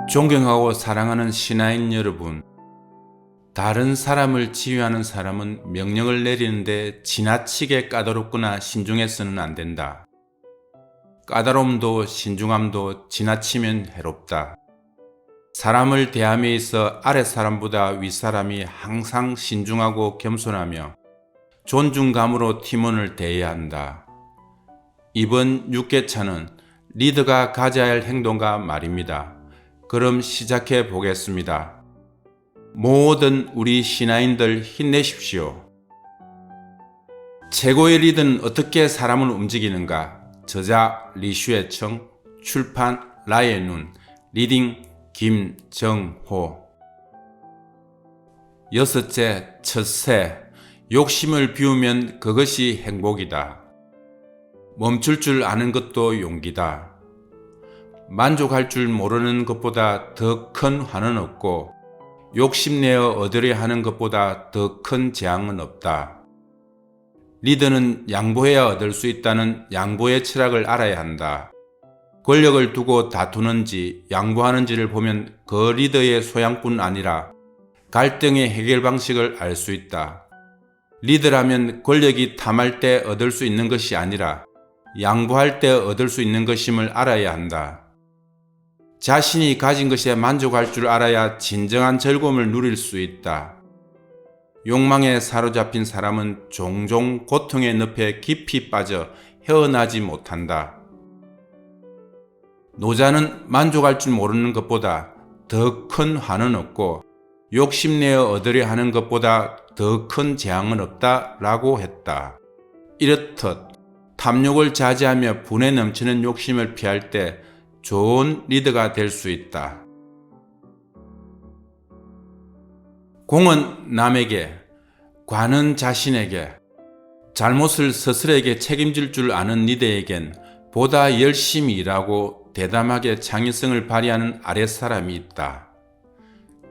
존경하고 사랑하는 신하인 여러분, 다른 사람을 지휘하는 사람은 명령을 내리는데 지나치게 까다롭거나 신중해서는 안 된다. 까다로움도 신중함도 지나치면 해롭다. 사람을 대함에 있어 아랫사람보다 윗사람이 항상 신중하고 겸손하며 존중감으로 팀원을 대해야 한다. 이번 6개차는 리더가 가져야 할 행동과 말입니다. 그럼 시작해 보겠습니다. 모든 우리 신하인들 힘내십시오. 최고의 리더는 어떻게 사람을 움직이는가? 저자 리슈에청, 출판 라예눈, 리딩 김정호. 여섯째, 첫째, 욕심을 비우면 그것이 행복이다. 멈출 줄 아는 것도 용기다. 만족할 줄 모르는 것보다 더 큰 화는 없고 욕심내어 얻으려 하는 것보다 더 큰 재앙은 없다. 리더는 양보해야 얻을 수 있다는 양보의 철학을 알아야 한다. 권력을 두고 다투는지 양보하는지를 보면 그 리더의 소양뿐 아니라 갈등의 해결 방식을 알 수 있다. 리더라면 권력이 탐할 때 얻을 수 있는 것이 아니라 양보할 때 얻을 수 있는 것임을 알아야 한다. 자신이 가진 것에 만족할 줄 알아야 진정한 즐거움을 누릴 수 있다. 욕망에 사로잡힌 사람은 종종 고통의 늪에 깊이 빠져 헤어나지 못한다. 노자는 만족할 줄 모르는 것보다 더 큰 화는 없고 욕심내어 얻으려 하는 것보다 더 큰 재앙은 없다라고 했다. 이렇듯 탐욕을 자제하며 분에 넘치는 욕심을 피할 때 좋은 리더가 될 수 있다. 공은 남에게, 관은 자신에게, 잘못을 스스로에게 책임질 줄 아는 리더에겐 보다 열심히 일하고 대담하게 창의성을 발휘하는 아랫사람이 있다.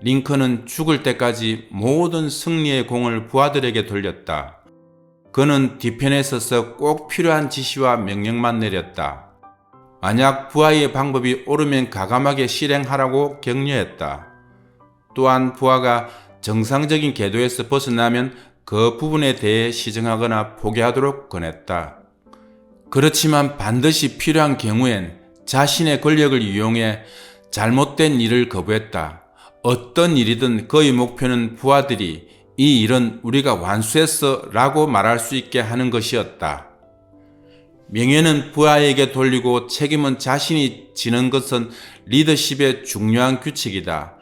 링컨은 죽을 때까지 모든 승리의 공을 부하들에게 돌렸다. 그는 뒤편에 서서 꼭 필요한 지시와 명령만 내렸다. 만약 부하의 방법이 옳으면 가감하게 실행하라고 격려했다. 또한 부하가 정상적인 궤도에서 벗어나면 그 부분에 대해 시정하거나 포기하도록 권했다. 그렇지만 반드시 필요한 경우엔 자신의 권력을 이용해 잘못된 일을 거부했다. 어떤 일이든 그의 목표는 부하들이 이 일은 우리가 완수했어 라고 말할 수 있게 하는 것이었다. 명예는 부하에게 돌리고 책임은 자신이 지는 것은 리더십의 중요한 규칙이다.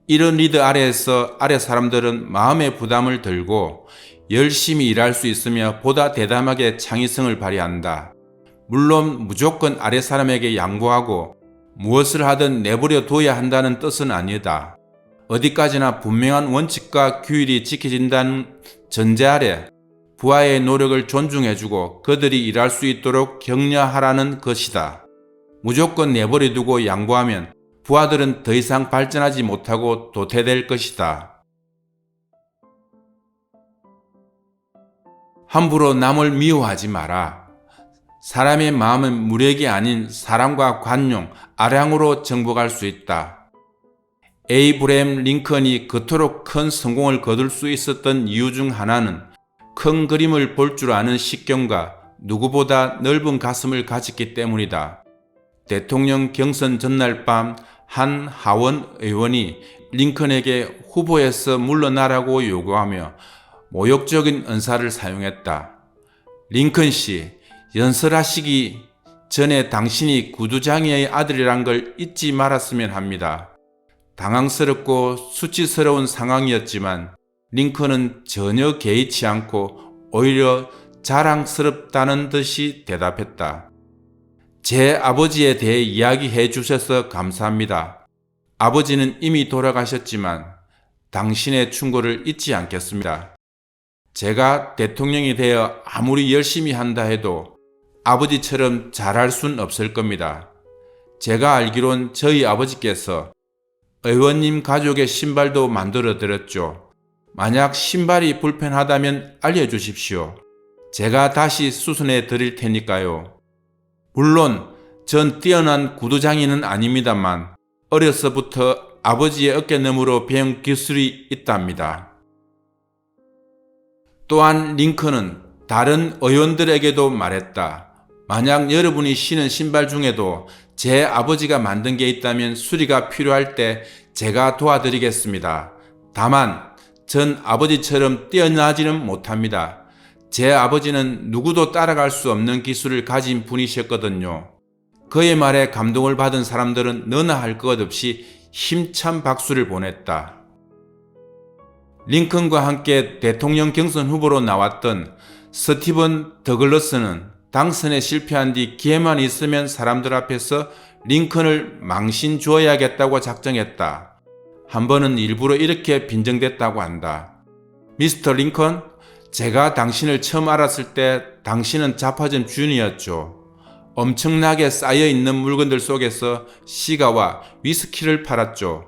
이런 리더 아래에서 아래 사람들은 마음의 부담을 들고 열심히 일할 수 있으며 보다 대담하게 창의성을 발휘한다. 물론 무조건 아래 사람에게 양보하고 무엇을 하든 내버려 둬야 한다는 뜻은 아니다. 어디까지나 분명한 원칙과 규율이 지켜진다는 전제 아래 부하의 노력을 존중해주고 그들이 일할 수 있도록 격려하라는 것이다. 무조건 내버려두고 양보하면 부하들은 더 이상 발전하지 못하고 도태될 것이다. 함부로 남을 미워하지 마라. 사람의 마음은 무력이 아닌 사랑과 관용, 아량으로 정복할 수 있다. 에이브래임 링컨이 그토록 큰 성공을 거둘 수 있었던 이유 중 하나는 큰 그림을 볼 줄 아는 식견과 누구보다 넓은 가슴을 가졌기 때문이다. 대통령 경선 전날 밤 한 하원 의원이 링컨에게 후보에서 물러나라고 요구하며 모욕적인 언사를 사용했다. 링컨 씨, 연설하시기 전에 당신이 구두장이의 아들이란 걸 잊지 말았으면 합니다. 당황스럽고 수치스러운 상황이었지만 링컨은 전혀 개의치 않고 오히려 자랑스럽다는 듯이 대답했다. 제 아버지에 대해 이야기해 주셔서 감사합니다. 아버지는 이미 돌아가셨지만 당신의 충고를 잊지 않겠습니다. 제가 대통령이 되어 아무리 열심히 한다 해도 아버지처럼 잘할 순 없을 겁니다. 제가 알기론 저희 아버지께서 의원님 가족의 신발도 만들어 드렸죠. 만약 신발이 불편하다면 알려주십시오. 제가 다시 수선해 드릴 테니까요. 물론 전 뛰어난 구두장인은 아닙니다만 어려서부터 아버지의 어깨너머로 배운 기술이 있답니다. 또한 링컨은 다른 의원들에게도 말했다. 만약 여러분이 신은 신발 중에도 제 아버지가 만든 게 있다면 수리가 필요할 때 제가 도와드리겠습니다. 다만 전 아버지처럼 뛰어나지는 못합니다. 제 아버지는 누구도 따라갈 수 없는 기술을 가진 분이셨거든요. 그의 말에 감동을 받은 사람들은 너나 할 것 없이 힘찬 박수를 보냈다. 링컨과 함께 대통령 경선 후보로 나왔던 스티븐 더글러스는 당선에 실패한 뒤 기회만 있으면 사람들 앞에서 링컨을 망신 주어야겠다고 작정했다. 한 번은 일부러 이렇게 빈정댔다고 한다. 미스터 링컨, 제가 당신을 처음 알았을 때 당신은 잡화점 주인이었죠. 엄청나게 쌓여있는 물건들 속에서 시가와 위스키를 팔았죠.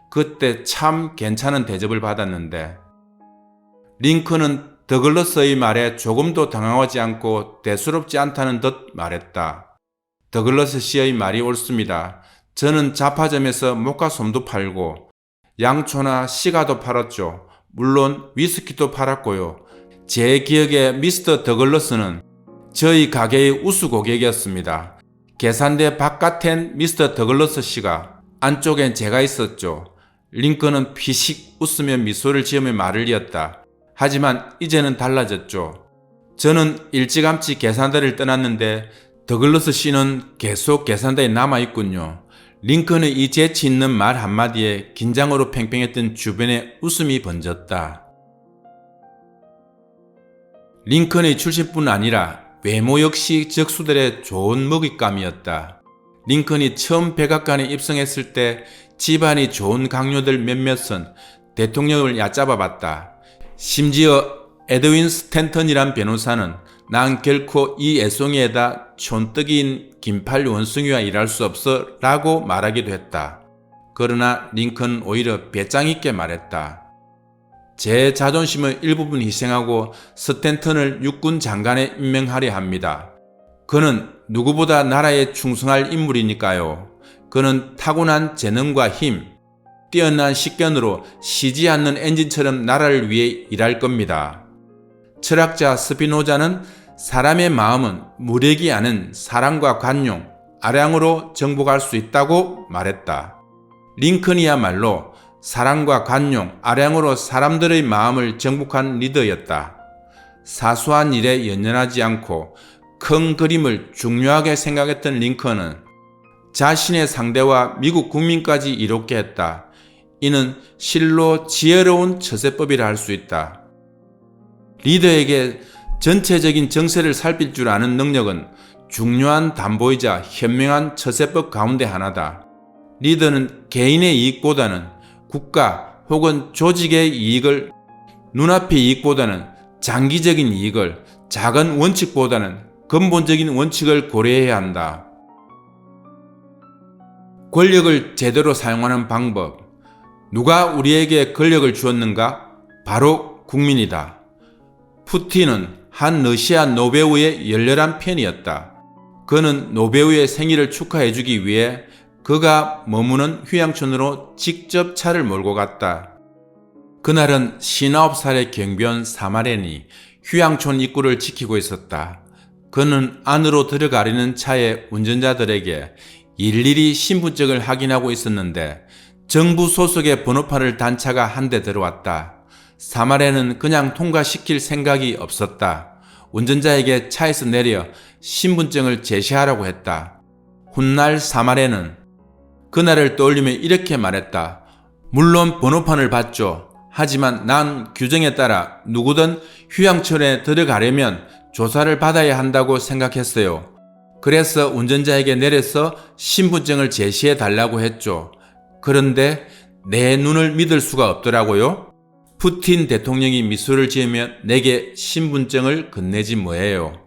그때 참 괜찮은 대접을 받았는데. 링컨은 더글러스의 말에 조금도 당황하지 않고 대수롭지 않다는 듯 말했다. 더글러스 씨의 말이 옳습니다. 저는 잡화점에서 목화솜도 팔고 양초나 시가도 팔았죠. 물론 위스키도 팔았고요. 제 기억에 미스터 더글러스는 저희 가게의 우수 고객이었습니다. 계산대 바깥엔 미스터 더글러스 씨가, 안쪽엔 제가 있었죠. 링컨은 피식 웃으며 미소를 지으며 말을 이었다. 하지만 이제는 달라졌죠. 저는 일찌감치 계산대를 떠났는데 더글러스 씨는 계속 계산대에 남아있군요. 링컨의 이 재치 있는 말 한마디에 긴장으로 팽팽했던 주변에 웃음이 번졌다. 링컨의 출신뿐 아니라 외모 역시 적수들의 좋은 먹잇감이었다. 링컨이 처음 백악관에 입성했을 때 집안이 좋은 강요들 몇몇은 대통령을 얕잡아 봤다. 심지어 에드윈 스탠턴이란 변호사는 난 결코 이 애송이에다 촌뜨기인 긴팔 원숭이와 일할 수 없어 라고 말하기도 했다. 그러나 링컨은 오히려 배짱 있게 말했다. 제 자존심의 일부분 희생하고 스탠턴을 육군 장관에 임명하려 합니다. 그는 누구보다 나라에 충성할 인물이니까요. 그는 타고난 재능과 힘, 뛰어난 식견으로 쉬지 않는 엔진처럼 나라를 위해 일할 겁니다. 철학자 스피노자는 사람의 마음은 무력이 아닌 사랑과 관용, 아량으로 정복할 수 있다고 말했다. 링컨이야말로 사랑과 관용, 아량으로 사람들의 마음을 정복한 리더였다. 사소한 일에 연연하지 않고 큰 그림을 중요하게 생각했던 링컨은 자신의 상대와 미국 국민까지 이롭게 했다. 이는 실로 지혜로운 처세법이라 할 수 있다. 리더에게 전체적인 정세를 살필 줄 아는 능력은 중요한 담보이자 현명한 처세법 가운데 하나다. 리더는 개인의 이익보다는 국가 혹은 조직의 이익을, 눈앞의 이익보다는 장기적인 이익을, 작은 원칙보다는 근본적인 원칙을 고려해야 한다. 권력을 제대로 사용하는 방법. 누가 우리에게 권력을 주었는가? 바로 국민이다. 푸틴은 한 러시아 노배우의 열렬한 팬이었다. 그는 노배우의 생일을 축하해주기 위해 그가 머무는 휴양촌으로 직접 차를 몰고 갔다. 그날은 59살의 경비원 사마렌이 휴양촌 입구를 지키고 있었다. 그는 안으로 들어가려는 차의 운전자들에게 일일이 신분증을 확인하고 있었는데 정부 소속의 번호판을 단 차가 한 대 들어왔다. 사마렌은 그냥 통과시킬 생각이 없었다. 운전자에게 차에서 내려 신분증을 제시하라고 했다. 훗날 사마렌은 그날을 떠올리며 이렇게 말했다. 물론 번호판을 봤죠. 하지만 난 규정에 따라 누구든 휴양촌에 들어가려면 조사를 받아야 한다고 생각했어요. 그래서 운전자에게 내려서 신분증을 제시해 달라고 했죠. 그런데 내 눈을 믿을 수가 없더라고요. 푸틴 대통령이 미소를 지으며 내게 신분증을 건네지 뭐예요.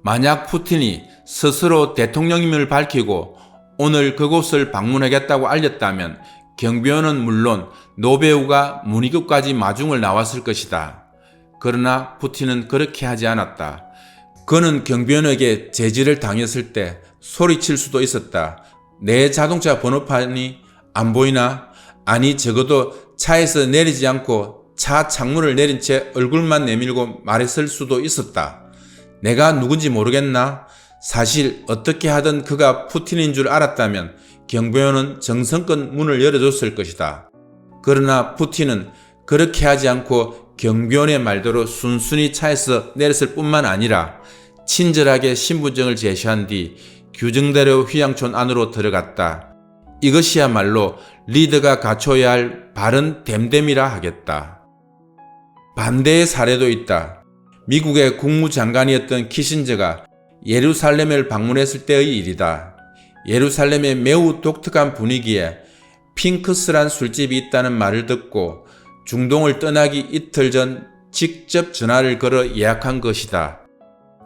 만약 푸틴이 스스로 대통령임을 밝히고 오늘 그곳을 방문하겠다고 알렸다면 경비원은 물론 노배우가 문이교까지 마중을 나왔을 것이다. 그러나 푸틴은 그렇게 하지 않았다. 그는 경비원에게 제지를 당했을 때 소리칠 수도 있었다. 내 자동차 번호판이 안 보이나? 아니 적어도 차에서 내리지 않고 차 창문을 내린 채 얼굴만 내밀고 말했을 수도 있었다. 내가 누군지 모르겠나? 사실 어떻게 하든 그가 푸틴인 줄 알았다면 경비원은 정성껏 문을 열어줬을 것이다. 그러나 푸틴은 그렇게 하지 않고 경비원의 말대로 순순히 차에서 내렸을 뿐만 아니라 친절하게 신분증을 제시한 뒤 규정대로 휴양촌 안으로 들어갔다. 이것이야말로 리더가 갖춰야 할 바른 됨됨이라 하겠다. 반대의 사례도 있다. 미국의 국무장관이었던 키신저가 예루살렘을 방문했을 때의 일이다. 예루살렘의 매우 독특한 분위기에 핑크스란 술집이 있다는 말을 듣고 중동을 떠나기 이틀 전 직접 전화를 걸어 예약한 것이다.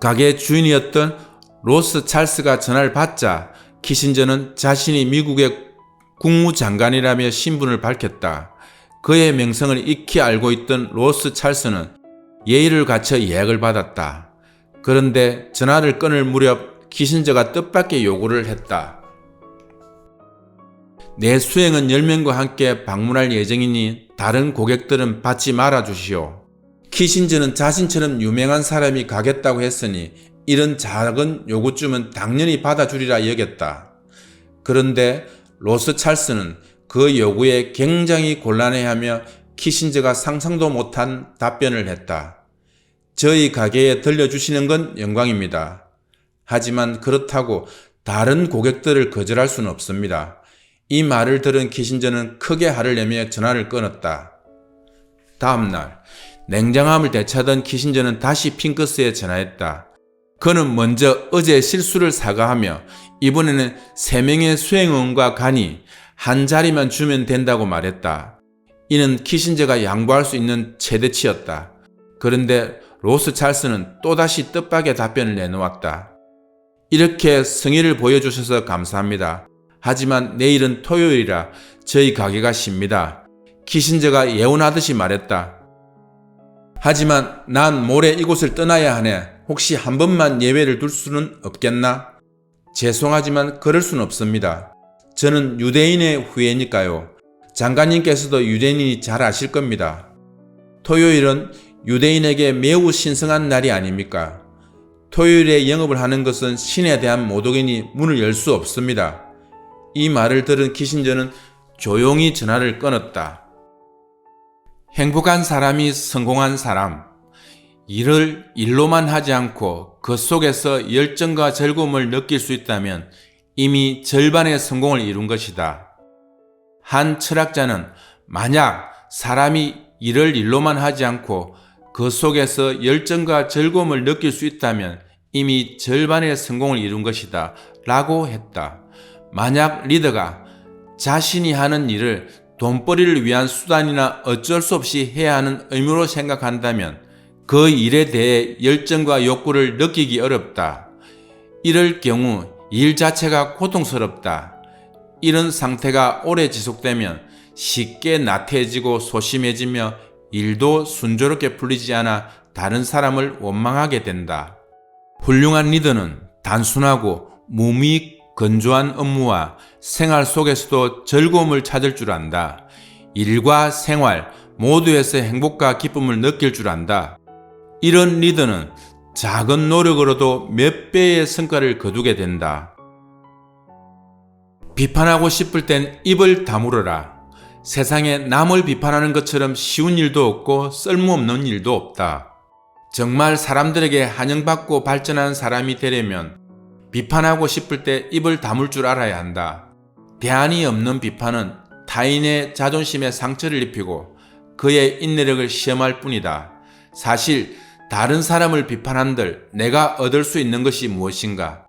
가게 주인이었던 로스 찰스가 전화를 받자 키신저는 자신이 미국의 국무장관이라며 신분을 밝혔다. 그의 명성을 익히 알고 있던 로스 찰스는 예의를 갖춰 예약을 받았다. 그런데 전화를 끊을 무렵 키신저가 뜻밖의 요구를 했다. 내 수행은 10명과 함께 방문할 예정이니 다른 고객들은 받지 말아 주시오. 키신저는 자신처럼 유명한 사람이 가겠다고 했으니 이런 작은 요구쯤은 당연히 받아주리라 여겼다. 그런데 로스 찰스는 그 요구에 굉장히 곤란해하며 키신저가 상상도 못한 답변을 했다. 저희 가게에 들려주시는 건 영광입니다. 하지만 그렇다고 다른 고객들을 거절할 수는 없습니다. 이 말을 들은 키신저는 크게 화를 내며 전화를 끊었다. 다음날 냉정함을 되찾은 키신저는 다시 핑크스에 전화했다. 그는 먼저 어제 실수를 사과하며 이번에는 3명의 수행원과 가니 한 자리만 주면 된다고 말했다. 이는 키신저가 양보할 수 있는 최대치였다. 그런데 로스 찰스는 또다시 뜻밖의 답변을 내놓았다. 이렇게 성의를 보여주셔서 감사합니다. 하지만 내일은 토요일이라 저희 가게가 쉽니다. 키신저가 예언하듯이 말했다. 하지만 난 모레 이곳을 떠나야 하네. 혹시 한 번만 예외를 둘 수는 없겠나? 죄송하지만 그럴 수는 없습니다. 저는 유대인의 후예니까요. 장관님께서도 유대인이 잘 아실 겁니다. 토요일은 유대인에게 매우 신성한 날이 아닙니까? 토요일에 영업을 하는 것은 신에 대한 모독이니 문을 열 수 없습니다. 이 말을 들은 키신저는 조용히 전화를 끊었다. 행복한 사람이 성공한 사람. 일을 일로만 하지 않고 그 속에서 열정과 즐거움을 느낄 수 있다면 이미 절반의 성공을 이룬 것이다. 한 철학자는 만약 사람이 일을 일로만 하지 않고 그 속에서 열정과 즐거움을 느낄 수 있다면 이미 절반의 성공을 이룬 것이다 라고 했다. 만약 리더가 자신이 하는 일을 돈벌이를 위한 수단이나 어쩔 수 없이 해야 하는 의무로 생각한다면 그 일에 대해 열정과 욕구를 느끼기 어렵다. 이럴 경우 일 자체가 고통스럽다. 이런 상태가 오래 지속되면 쉽게 나태해지고 소심해지며 일도 순조롭게 풀리지 않아 다른 사람을 원망하게 된다. 훌륭한 리더는 단순하고 무미 건조한 업무와 생활 속에서도 즐거움을 찾을 줄 안다. 일과 생활 모두에서 행복과 기쁨을 느낄 줄 안다. 이런 리더는 작은 노력으로도 몇 배의 성과를 거두게 된다. 비판하고 싶을 땐 입을 다물어라. 세상에 남을 비판하는 것처럼 쉬운 일도 없고 쓸모없는 일도 없다. 정말 사람들에게 환영받고 발전하는 사람이 되려면 비판하고 싶을 때 입을 다물 줄 알아야 한다. 대안이 없는 비판은 타인의 자존심에 상처를 입히고 그의 인내력을 시험할 뿐이다. 사실 다른 사람을 비판한들 내가 얻을 수 있는 것이 무엇인가?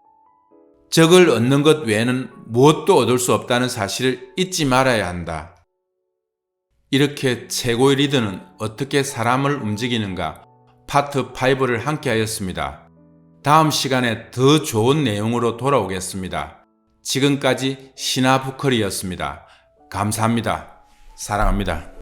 적을 얻는 것 외에는 무엇도 얻을 수 없다는 사실을 잊지 말아야 한다. 이렇게 최고의 리더는 어떻게 사람을 움직이는가? 파트 5를 함께 하였습니다. 다음 시간에 더 좋은 내용으로 돌아오겠습니다. 지금까지 신하부컬이었습니다. 감사합니다. 사랑합니다.